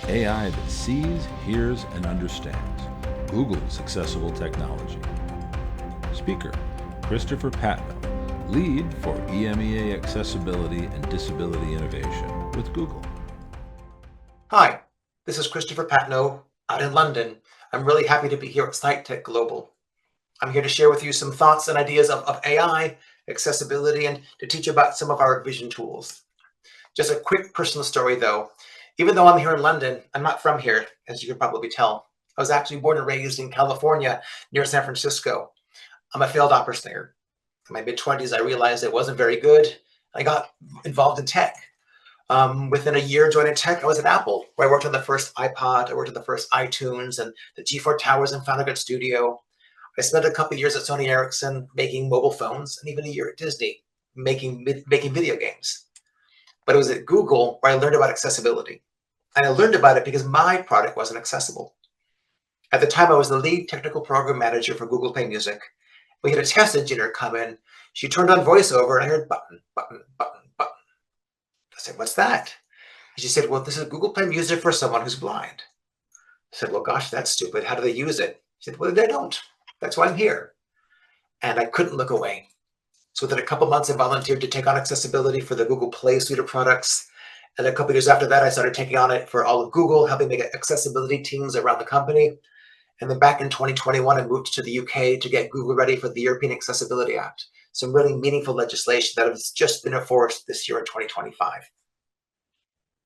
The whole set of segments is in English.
AI that sees, hears, and understands. Google's accessible technology. Speaker, Christopher Patno, lead for EMEA Accessibility and Disability Innovation with Google. Hi, this is Christopher Patno out in London. I'm really happy to be here at SciTech Global. I'm here to share with you some thoughts and ideas of AI, accessibility, and to teach you about some of our vision tools. Just a quick personal story though. Even though I'm here in London, I'm not from here, as you can probably tell. I was actually born and raised in California, near San Francisco. I'm a failed opera singer. In my mid-20s, I realized it wasn't very good. I got involved in tech. Within a year joining tech, I was at Apple, where I worked on the first iPod, I worked on the first iTunes and the G4 Towers and Final Cut Studio. I spent a couple of years at Sony Ericsson making mobile phones, and even a year at Disney making video games. But it was at Google where I learned about accessibility. And I learned about it because my product wasn't accessible. At the time, I was the lead technical program manager for Google Play Music. We had a test engineer come in. She turned on VoiceOver, and I heard button, button, button, button. I said, "What's that?" And she said, "Well, this is Google Play Music for someone who's blind." I said, "Well, gosh, that's stupid. How do they use it?" She said, "Well, they don't. That's why I'm here." And I couldn't look away. So within a couple months, I volunteered to take on accessibility for the Google Play suite of products. And a couple of years after that, I started taking on it for all of Google, helping make accessibility teams around the company. And then back in 2021, I moved to the UK to get Google ready for the European Accessibility Act. Some really meaningful legislation that has just been enforced this year in 2025.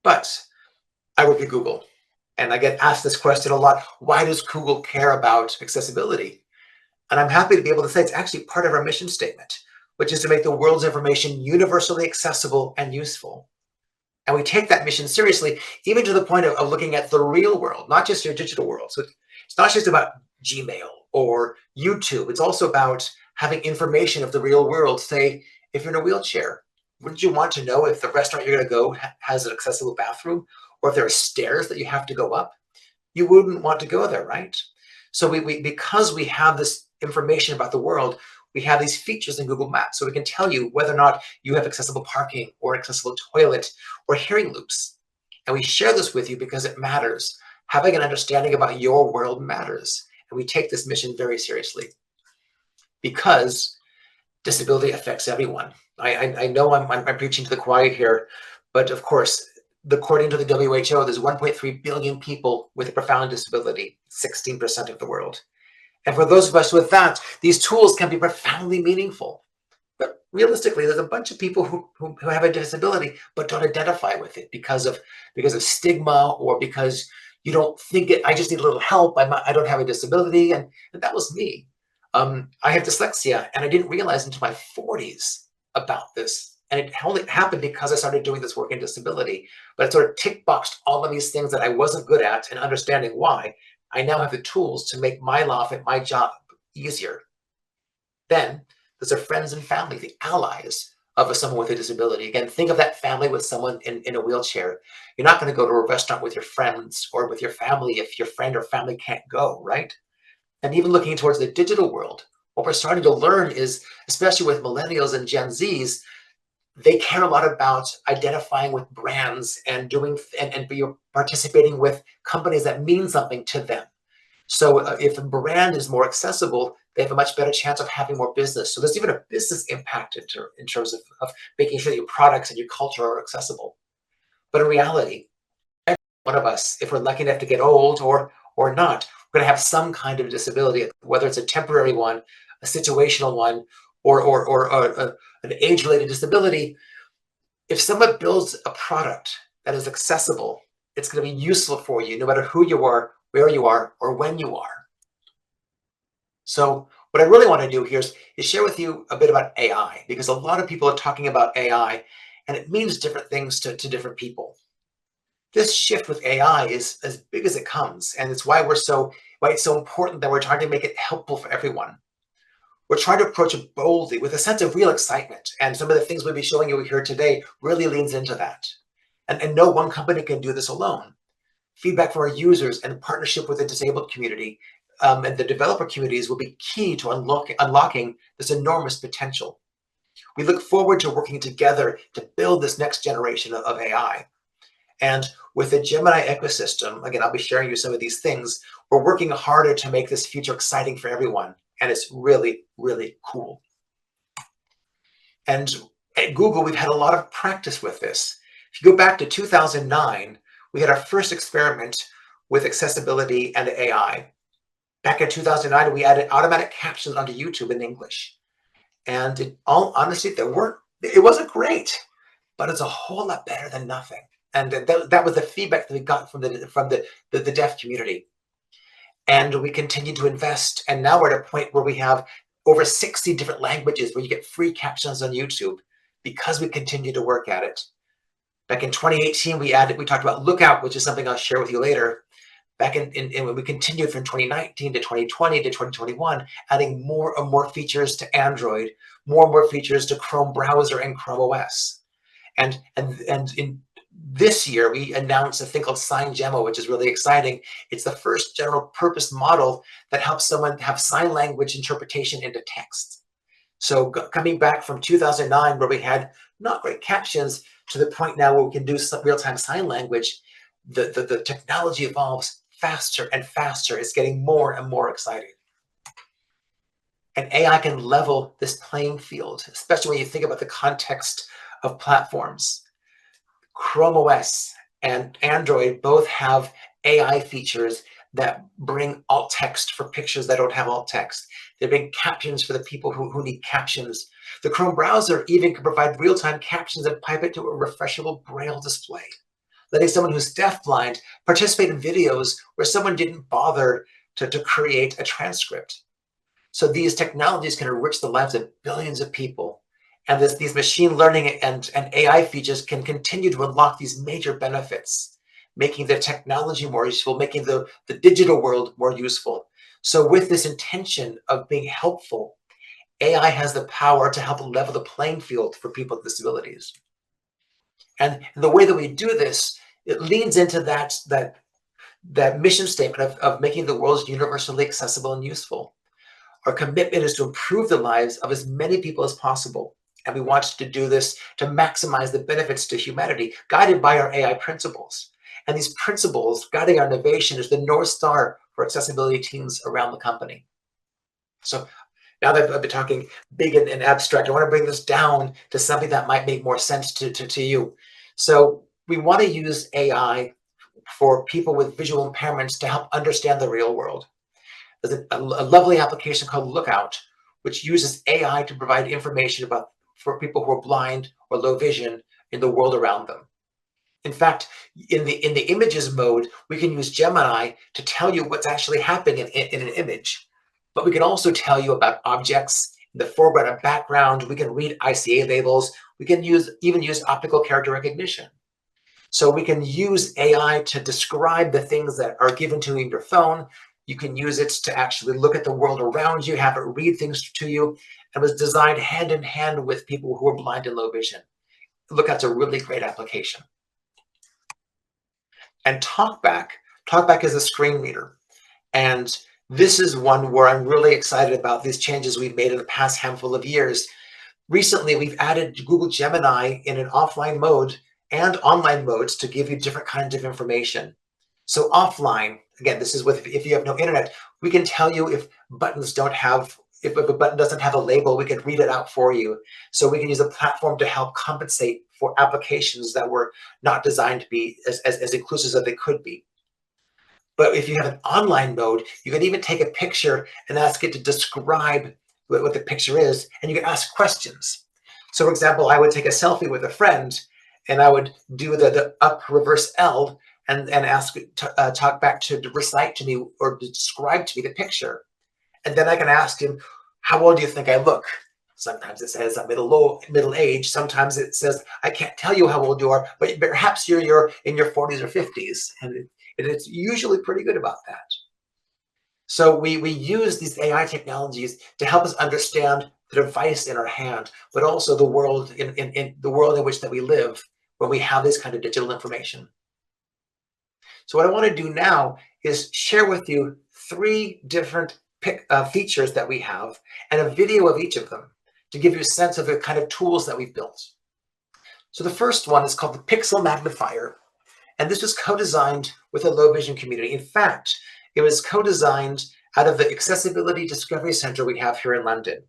But I work at Google, and I get asked this question a lot. Why does Google care about accessibility? And I'm happy to be able to say it's actually part of our mission statement, which is to make the world's information universally accessible and useful. And we take that mission seriously, even to the point of looking at the real world, not just your digital world. So it's not just about Gmail or YouTube. It's also about having information of the real world. Say, if you're in a wheelchair, wouldn't you want to know if the restaurant you're going to go has an accessible bathroom, or if there are stairs that you have to go up? You wouldn't want to go there, right? So because we have this information about the world, we have these features in Google Maps, so we can tell you whether or not you have accessible parking or accessible toilet or hearing loops. And we share this with you because it matters. Having an understanding about your world matters. And we take this mission very seriously because disability affects everyone. I know I'm preaching to the choir here, but of course, according to the WHO, there's 1.3 billion people with a profound disability, 16% of the world. And for those of us with that, these tools can be profoundly meaningful. But realistically, there's a bunch of people who have a disability but don't identify with it because of stigma, or because you don't think it. I just need a little help. I don't have a disability, and that was me. I have dyslexia, and I didn't realize until my 40s about this. And it only happened because I started doing this work in disability. But it sort of tick boxed all of these things that I wasn't good at, and understanding why. I now have the tools to make my life and my job easier. Then there's our friends and family, the allies of someone with a disability. Again, think of that family with someone in a wheelchair. You're not going to go to a restaurant with your friends or with your family if your friend or family can't go, right? And even looking towards the digital world, what we're starting to learn is, especially with millennials and Gen Zs, they care a lot about identifying with brands and participating with companies that mean something to them. So if a brand is more accessible, they have a much better chance of having more business. So there's even a business impact in terms of making sure that your products and your culture are accessible. But in reality, every one of us, if we're lucky enough to get old or not, we're going to have some kind of disability, whether it's a temporary one, a situational one, or an age-related disability. If someone builds a product that is accessible, it's going to be useful for you, no matter who you are, where you are, or when you are. So what I really want to do here is share with you a bit about AI, because a lot of people are talking about AI, and it means different things to different people. This shift with AI is as big as it comes, and it's why it's so important that we're trying to make it helpful for everyone. We're trying to approach it boldly with a sense of real excitement. And some of the things we'll be showing you here today really leans into that. And no one company can do this alone. Feedback from our users and partnership with the disabled community and the developer communities will be key to unlocking this enormous potential. We look forward to working together to build this next generation of AI. And with the Gemini ecosystem, again, I'll be sharing you some of these things. We're working harder to make this future exciting for everyone. And it's really, really cool. And at Google, we've had a lot of practice with this. If you go back to 2009, we had our first experiment with accessibility and AI. Back in 2009, we added automatic captions onto YouTube in English. And honestly, it wasn't great, but it's a whole lot better than nothing. And that was the feedback that we got from the deaf community. And we continue to invest. And now we're at a point where we have over 60 different languages where you get free captions on YouTube because we continue to work at it. Back in 2018, we talked about Lookout, which is something I'll share with you later. Back when we continued from 2019 to 2020 to 2021, adding more and more features to Android, more and more features to Chrome browser and Chrome OS. And in this year, we announced a thing called SignGemo, which is really exciting. It's the first general purpose model that helps someone have sign language interpretation into text. So coming back from 2009, where we had not great captions, to the point now where we can do some real-time sign language, the technology evolves faster and faster. It's getting more and more exciting. And AI can level this playing field, especially when you think about the context of platforms. Chrome OS and Android both have AI features that bring alt text for pictures that don't have alt text. They bring captions for the people who need captions. The Chrome browser even can provide real-time captions and pipe it to a refreshable Braille display, letting someone who's deafblind participate in videos where someone didn't bother to create a transcript. So these technologies can enrich the lives of billions of people. And these machine learning and AI features can continue to unlock these major benefits, making the technology more useful, making the digital world more useful. So with this intention of being helpful, AI has the power to help level the playing field for people with disabilities. And the way that we do this, it leans into that mission statement of making the world universally accessible and useful. Our commitment is to improve the lives of as many people as possible. And we want to do this to maximize the benefits to humanity, guided by our AI principles. And these principles guiding our innovation is the North Star for accessibility teams around the company. So now that I've been talking big and abstract, I want to bring this down to something that might make more sense to you. So we want to use AI for people with visual impairments to help understand the real world. There's a lovely application called Lookout, which uses AI to provide information for people who are blind or low vision in the world around them. In fact, in the images mode, we can use Gemini to tell you what's actually happening in an image. But we can also tell you about objects in the foreground and background. We can read ICA labels. We can even use optical character recognition. So we can use AI to describe the things that are given to you in your phone. You can use it to actually look at the world around you, have it read things to you. It was designed hand in hand with people who are blind and low vision. Lookout's a really great application. And TalkBack is a screen reader. And this is one where I'm really excited about these changes we've made in the past handful of years. Recently, we've added Google Gemini in an offline mode and online modes to give you different kinds of information. So offline, again, this is if you have no internet, we can tell you if if a button doesn't have a label, we can read it out for you. So we can use a platform to help compensate for applications that were not designed to be as inclusive as they could be. But if you have an online mode, you can even take a picture and ask it to describe what the picture is, and you can ask questions. So for example, I would take a selfie with a friend, and I would do the up reverse L and ask TalkBack to recite to me or describe to me the picture. And then I can ask him, how old do you think I look? Sometimes it says I'm middle age. Sometimes it says, I can't tell you how old you are, but perhaps you're in your 40s or 50s. And it's usually pretty good about that. So we use these AI technologies to help us understand the device in our hand, but also the world in the world in which that we live when we have this kind of digital information. So what I want to do now is share with you 3 different features that we have and a video of each of them to give you a sense of the kind of tools that we've built. So the first one is called the Pixel Magnifier. And this was co-designed with a low vision community. In fact, it was co-designed out of the Accessibility Discovery Center we have here in London.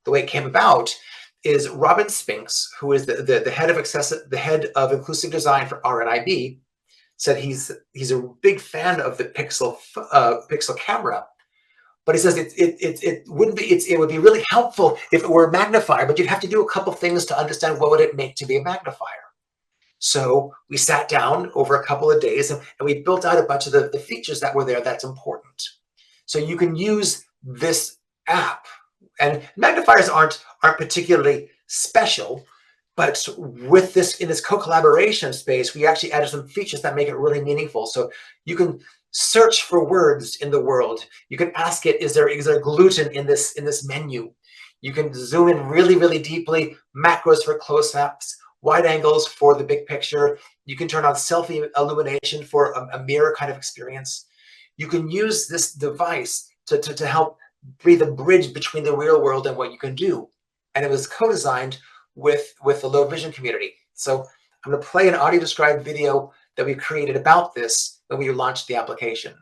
The way it came about is Robin Spinks, who is the head of inclusive design for RNIB, said he's a big fan of the Pixel camera, but he says it would be really helpful if it were a magnifier, but you'd have to do a couple things to understand what would it make to be a magnifier. So we sat down over a couple of days and we built out a bunch of the features that were there that's important. So you can use this app, and magnifiers aren't particularly special, but with this, in this co-collaboration space, we actually added some features that make it really meaningful. So you can search for words in the world. You can ask it, is there gluten in this menu? You can zoom in really, really deeply, macros for close-ups, wide angles for the big picture. You can turn on selfie illumination for a mirror kind of experience. You can use this device to help breathe a bridge between the real world and what you can do. And it was co-designed with the low vision community. So I'm going to play an audio described video that we created about this when we launched the application.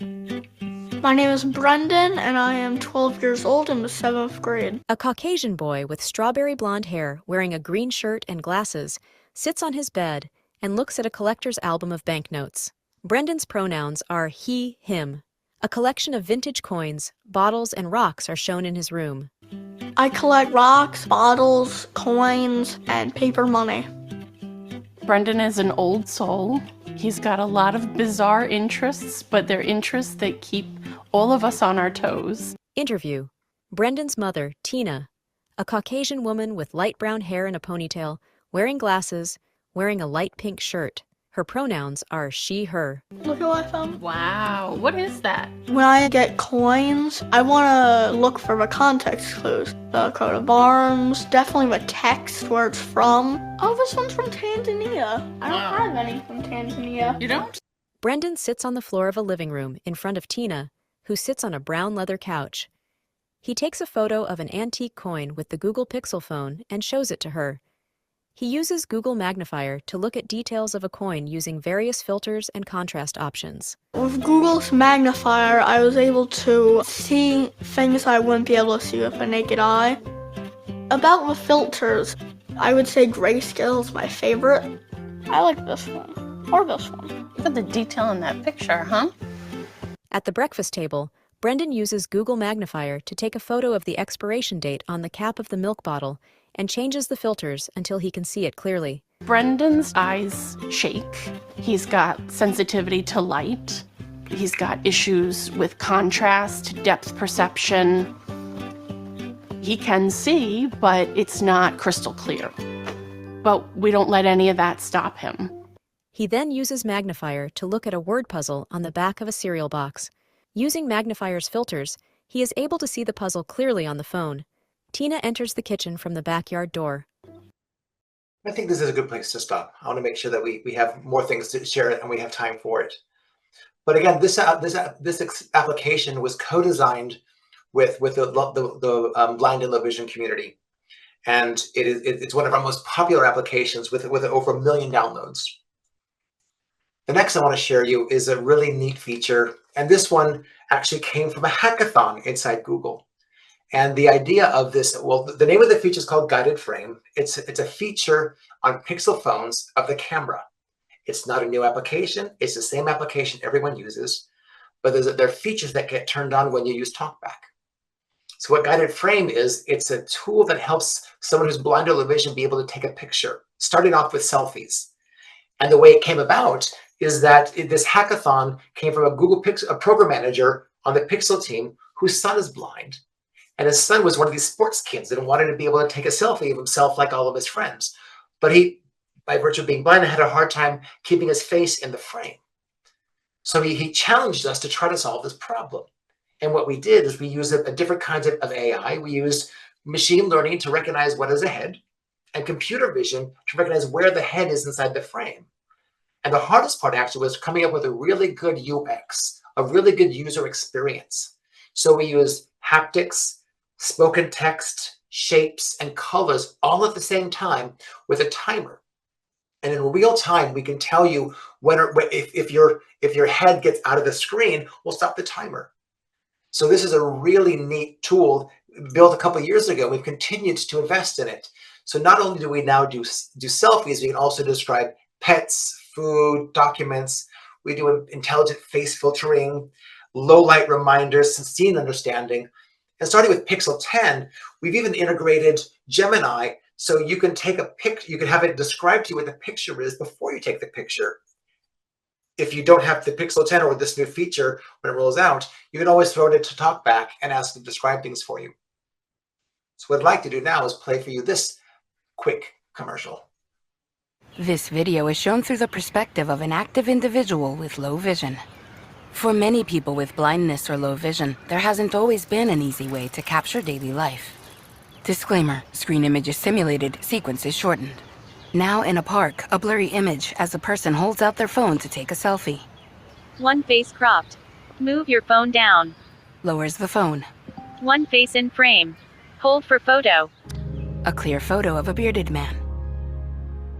My name is Brendan, and I am 12 years old in the 7th grade. A Caucasian boy with strawberry blonde hair, wearing a green shirt and glasses, sits on his bed and looks at a collector's album of banknotes. Brendan's pronouns are he, him. A collection of vintage coins, bottles, and rocks are shown in his room. I collect rocks, bottles, coins, and paper money. Brendan is an old soul. He's got a lot of bizarre interests, but they're interests that keep all of us on our toes. Interview. Brendan's mother, Tina, a Caucasian woman with light brown hair and a ponytail, wearing glasses, wearing a light pink shirt. Her pronouns are she, her. Look at what I found. Wow, what is that? When I get coins, I want to look for the context clues. The coat of arms, definitely the text, where it's from. Oh, this one's from Tanzania. I don't have any from Tanzania. You don't? Brendan sits on the floor of a living room in front of Tina, who sits on a brown leather couch. He takes a photo of an antique coin with the Google Pixel phone and shows it to her. He uses Google Magnifier to look at details of a coin using various filters and contrast options. With Google's magnifier, I was able to see things I wouldn't be able to see with a naked eye. About the filters, I would say grayscale is my favorite. I like this one, or this one. Look at the detail in that picture, huh? At the breakfast table, Brendan uses Google Magnifier to take a photo of the expiration date on the cap of the milk bottle and changes the filters until he can see it clearly. Brendan's eyes shake. He's got sensitivity to light. He's got issues with contrast, depth perception. He can see, but it's not crystal clear. But we don't let any of that stop him. He then uses Magnifier to look at a word puzzle on the back of a cereal box. Using Magnifier's filters, he is able to see the puzzle clearly on the phone. Tina enters the kitchen from the backyard door. I think this is a good place to stop. I want to make sure that we have more things to share and we have time for it. But again, this application was co-designed with the blind and low vision community, and it's one of our most popular applications with over 1 million downloads. The next I want to share you is a really neat feature, and this one actually came from a hackathon inside Google. And the idea of this, well, the name of the feature is called Guided Frame. It's a feature on Pixel phones of the camera. It's not a new application. It's the same application everyone uses, but there are features that get turned on when you use TalkBack. So what Guided Frame is, it's a tool that helps someone who's blind or low vision be able to take a picture, starting off with selfies. And the way it came about is that this hackathon came from a program manager on the Pixel team whose son is blind. And his son was one of these sports kids and wanted to be able to take a selfie of himself like all of his friends. But he, by virtue of being blind, had a hard time keeping his face in the frame. So he challenged us to try to solve this problem. And what we did is we used a different kinds of AI. We used machine learning to recognize what is a head, and computer vision to recognize where the head is inside the frame. And the hardest part actually was coming up with a really good UX, a really good user experience. So we used haptics, spoken text, shapes, and colors all at the same time with a timer. And in real time, we can tell you if your head gets out of the screen, we'll stop the timer. So this is a really neat tool built a couple of years ago. We've continued to invest in it. So not only do we now do selfies, we can also describe pets, food, documents. We do intelligent face filtering, low light reminders, scene understanding. And starting with Pixel 10, we've even integrated Gemini, so you can take a pic, you can have it describe to you what the picture is before you take the picture. If you don't have the Pixel 10 or this new feature when it rolls out, you can always throw it into TalkBack and ask it to describe things for you. So what I'd like to do now is play for you this quick commercial. This video is shown through the perspective of an active individual with low vision. For many people with blindness or low vision, there hasn't always been an easy way to capture daily life. Disclaimer, screen image is simulated, sequence is shortened. Now in a park, a blurry image as a person holds out their phone to take a selfie. One face cropped. Move your phone down. Lowers the phone. One face in frame. Hold for photo. A clear photo of a bearded man.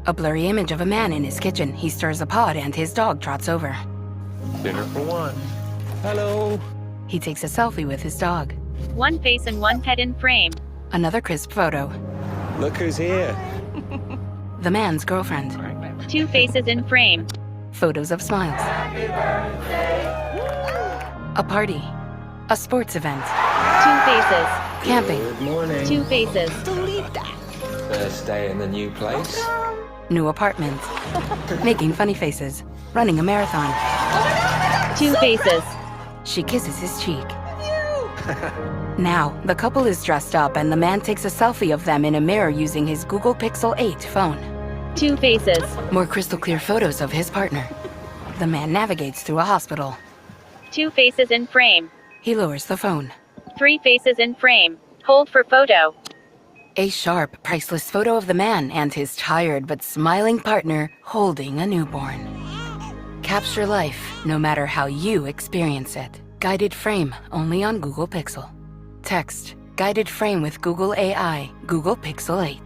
A blurry image of a man in his kitchen. He stirs a pot and his dog trots over. Dinner for one. Hello. He takes a selfie with his dog. One face and one pet in frame. Another crisp photo. Look who's here. The man's girlfriend. Two faces in frame. Photos of smiles. A party. A sports event. Two faces. Camping. Good morning. Two faces. First day in the new place. New apartment. Making funny faces. Running a marathon. Two faces. She kisses his cheek. Now, the couple is dressed up and the man takes a selfie of them in a mirror using his Google Pixel 8 phone. Two faces. More crystal clear photos of his partner. The man navigates through a hospital. Two faces in frame. He lowers the phone. Three faces in frame. Hold for photo. A sharp, priceless photo of the man and his tired but smiling partner holding a newborn. Capture life, no matter how you experience it. Guided frame, only on Google Pixel. Text, guided frame with Google AI, Google Pixel 8.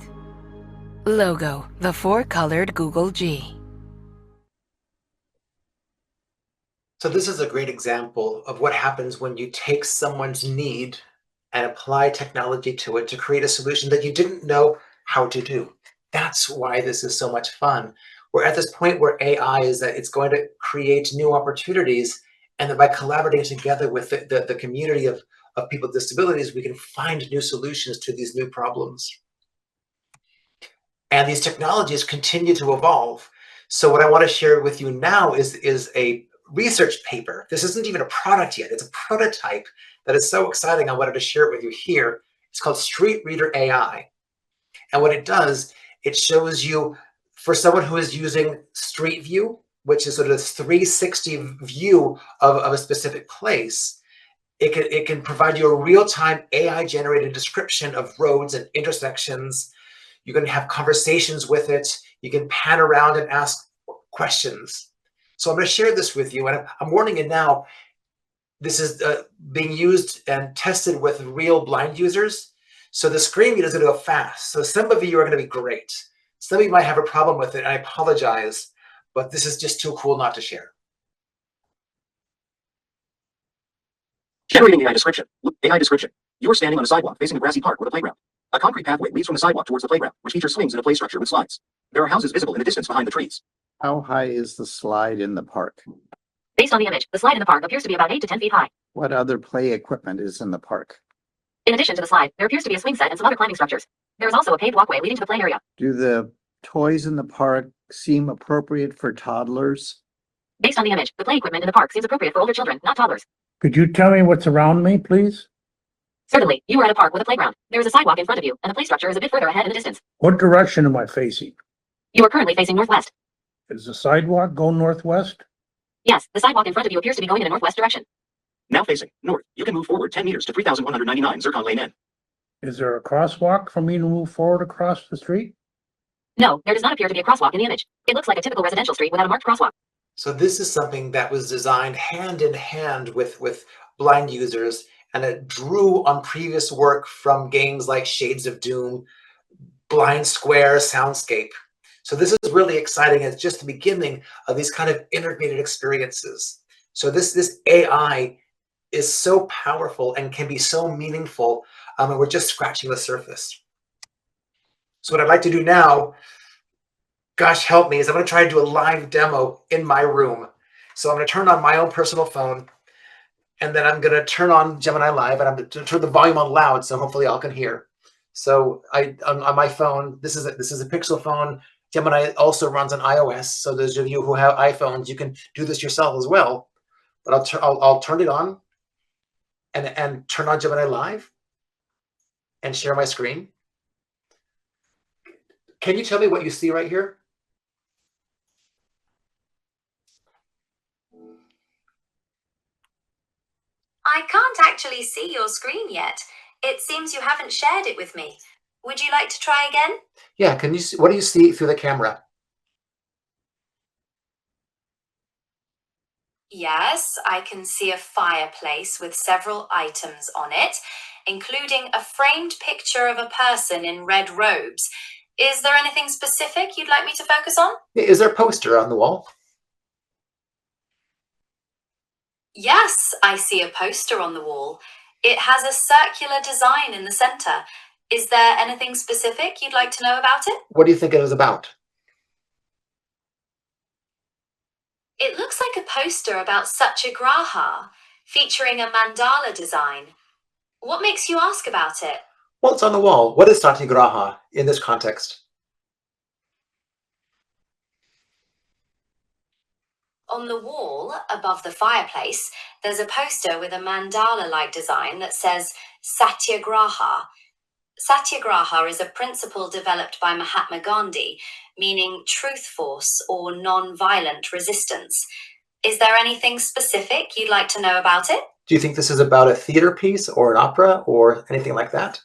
Logo, the four-colored Google G. So this is a great example of what happens when you take someone's need and apply technology to it to create a solution that you didn't know how to do. That's why this is so much fun. We're at this point where AI is that it's going to create new opportunities, and that by collaborating together with the community of people with disabilities, we can find new solutions to these new problems. And these technologies continue to evolve. So what I want to share with you now is a research paper. This isn't even a product yet. It's a prototype that is so exciting. I wanted to share it with you here. It's called StreetReaderAI. And what it does, it shows you, for someone who is using Street View, which is sort of this 360 view of a specific place, it can provide you a real-time AI-generated description of roads and intersections. You can have conversations with it. You can pan around and ask questions. So I'm going to share this with you, and I'm warning you now, this is being used and tested with real blind users. So the screen read is going to go fast. So some of you are going to be great. Some of you might have a problem with it, and I apologize, but this is just too cool not to share. Generating AI description. AI description. You are standing on a sidewalk facing a grassy park with a playground. A concrete pathway leads from the sidewalk towards the playground, which features swings and a play structure with slides. There are houses visible in the distance behind the trees. How high is the slide in the park? Based on the image, the slide in the park appears to be about 8 to 10 feet high. What other play equipment is in the park? In addition to the slide, there appears to be a swing set and some other climbing structures. There is also a paved walkway leading to the play area. Do the toys in the park seem appropriate for toddlers? Based on the image, the play equipment in the park seems appropriate for older children, not toddlers. Could you tell me what's around me, please? Certainly, you are at a park with a playground. There is a sidewalk in front of you, and the play structure is a bit further ahead in the distance. What direction am I facing? You are currently facing northwest. Does the sidewalk go northwest? Yes, the sidewalk in front of you appears to be going in a northwest direction. Now facing north, you can move forward 10 meters to 3,199 Zircon Lane N. Is there a crosswalk for me to move forward across the street? No, there does not appear to be a crosswalk in the image. It looks like a typical residential street without a marked crosswalk. So this is something that was designed hand in hand with blind users and it drew on previous work from games like Shades of Doom, Blind Square, Soundscape. So this is really exciting. It's just the beginning of these kind of integrated experiences. So this AI is so powerful and can be so meaningful, and we're just scratching the surface. So what I'd like to do now, gosh help me, is I'm going to try to do a live demo in my room. So I'm going to turn on my own personal phone, and then I'm going to turn on Gemini Live, and I'm going to turn the volume on loud so hopefully y'all can hear. So on my phone, this is a Pixel phone. Gemini also runs on iOS. So those of you who have iPhones, you can do this yourself as well. But I'll turn it on and turn on Gemini Live and share my screen. Can you tell me what you see right here? I can't actually see your screen yet. It seems you haven't shared it with me. Would you like to try again? Yeah, can you see, what do you see through the camera? Yes, I can see a fireplace with several items on it, including a framed picture of a person in red robes. Is there anything specific you'd like me to focus on? Is there a poster on the wall? Yes, I see a poster on the wall. It has a circular design in the center. Is there anything specific you'd like to know about it? What do you think it is about? It looks like a poster about Satyagraha, featuring a mandala design. What makes you ask about it? Well, it's on the wall. What is Satyagraha in this context? On the wall, above the fireplace, there's a poster with a mandala-like design that says Satyagraha. Satyagraha is a principle developed by Mahatma Gandhi, meaning truth force or non-violent resistance. Is there anything specific you'd like to know about it? Do you think this is about a theater piece or an opera or anything like that?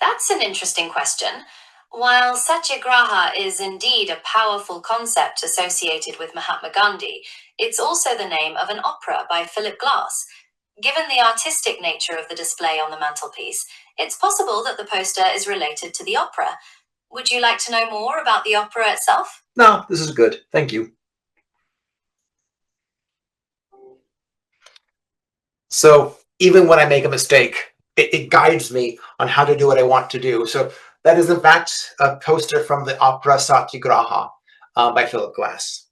That's an interesting question. While Satyagraha is indeed a powerful concept associated with Mahatma Gandhi, it's also the name of an opera by Philip Glass. Given the artistic nature of the display on the mantelpiece, it's possible that the poster is related to the opera. Would you like to know more about the opera itself? No, this is good. Thank you. So even when I make a mistake, it guides me on how to do what I want to do. So that is in fact a poster from the opera Satyagraha by Philip Glass.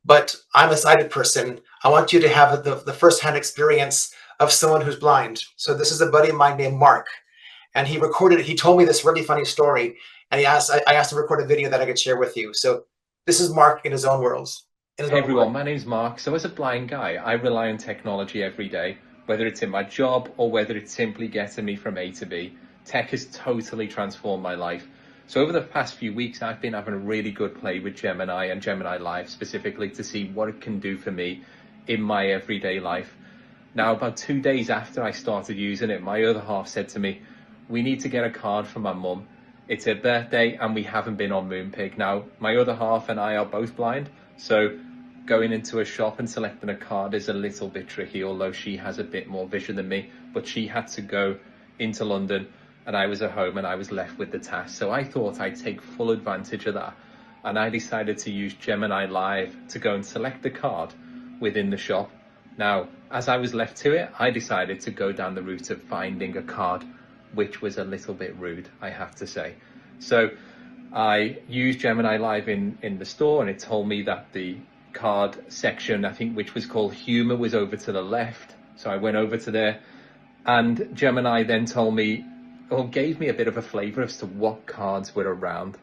But I'm a sighted person. I want you to have the first-hand experience of someone who's blind. So this is a buddy of mine named Mark, and he told me this really funny story, and I asked him to record a video that I could share with you. So this is Mark in his own words. Hey everyone, my name's Mark. So as a blind guy, I rely on technology every day, whether it's in my job or whether it's simply getting me from A to B. Tech has totally transformed my life. So over the past few weeks, I've been having a really good play with Gemini and Gemini Live specifically to see what it can do for me in my everyday life. Now, about 2 days after I started using it, my other half said to me, we need to get a card for my mum. It's her birthday and we haven't been on Moonpig. Now, my other half and I are both blind, so going into a shop and selecting a card is a little bit tricky, although she has a bit more vision than me, but she had to go into London and I was at home and I was left with the task. So I thought I'd take full advantage of that. And I decided to use Gemini Live to go and select the card within the shop. Now, as I was left to it, I decided to go down the route of finding a card, which was a little bit rude, I have to say. So I used Gemini Live in the store and it told me that the card section, I think, which was called Humor, was over to the left. So I went over to there and Gemini then told me, or gave me a bit of a flavor as to what cards were around.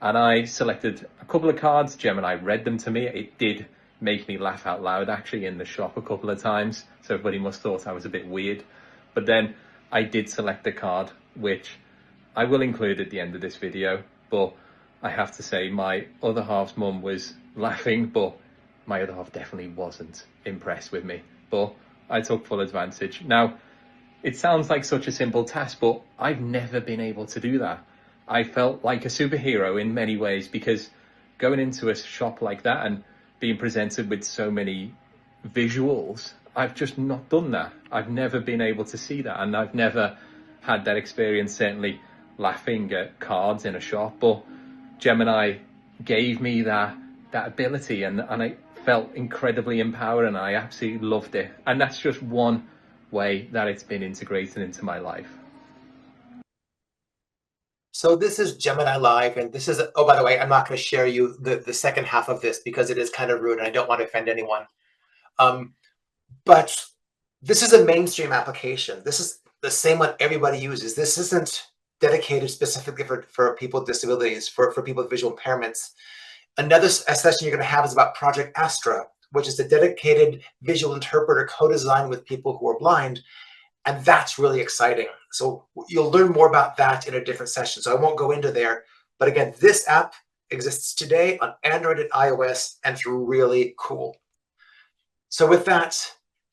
And I selected a couple of cards. Gemini read them to me. It did make me laugh out loud actually in the shop a couple of times. So everybody must have thought I was a bit weird. But then I did select a card, which I will include at the end of this video. But I have to say my other half's mum was laughing, but my other half definitely wasn't impressed with me. But I took full advantage. Now, it sounds like such a simple task, but I've never been able to do that. I felt like a superhero in many ways because going into a shop like that and being presented with so many visuals, I've just not done that. I've never been able to see that, and I've never had that experience, certainly laughing at cards in a shop. But Gemini gave me that ability, and I felt incredibly empowered, and I absolutely loved it. And that's just one way that it's been integrated into my life. So this is Gemini Live, and this is, oh, by the way, I'm not going to share you the second half of this because it is kind of rude and I don't want to offend anyone. But this is a mainstream application. This is the same one everybody uses. This isn't dedicated specifically for people with disabilities, for people with visual impairments. Another session you're going to have is about Project Astra, which is a dedicated visual interpreter co-designed with people who are blind. And that's really exciting. So you'll learn more about that in a different session. So I won't go into there. But again, this app exists today on Android and iOS, and it's really cool. So with that,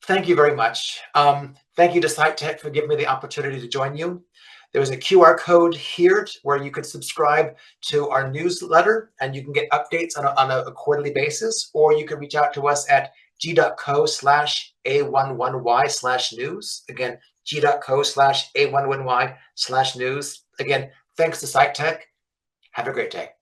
thank you very much. Thank you to SiteTech for giving me the opportunity to join you. There is a QR code here where you can subscribe to our newsletter and you can get updates on a quarterly basis, or you can reach out to us at g.co/a11y/news. Again, g.co/a11y/news. Again, thanks to SiteTech. Have a great day.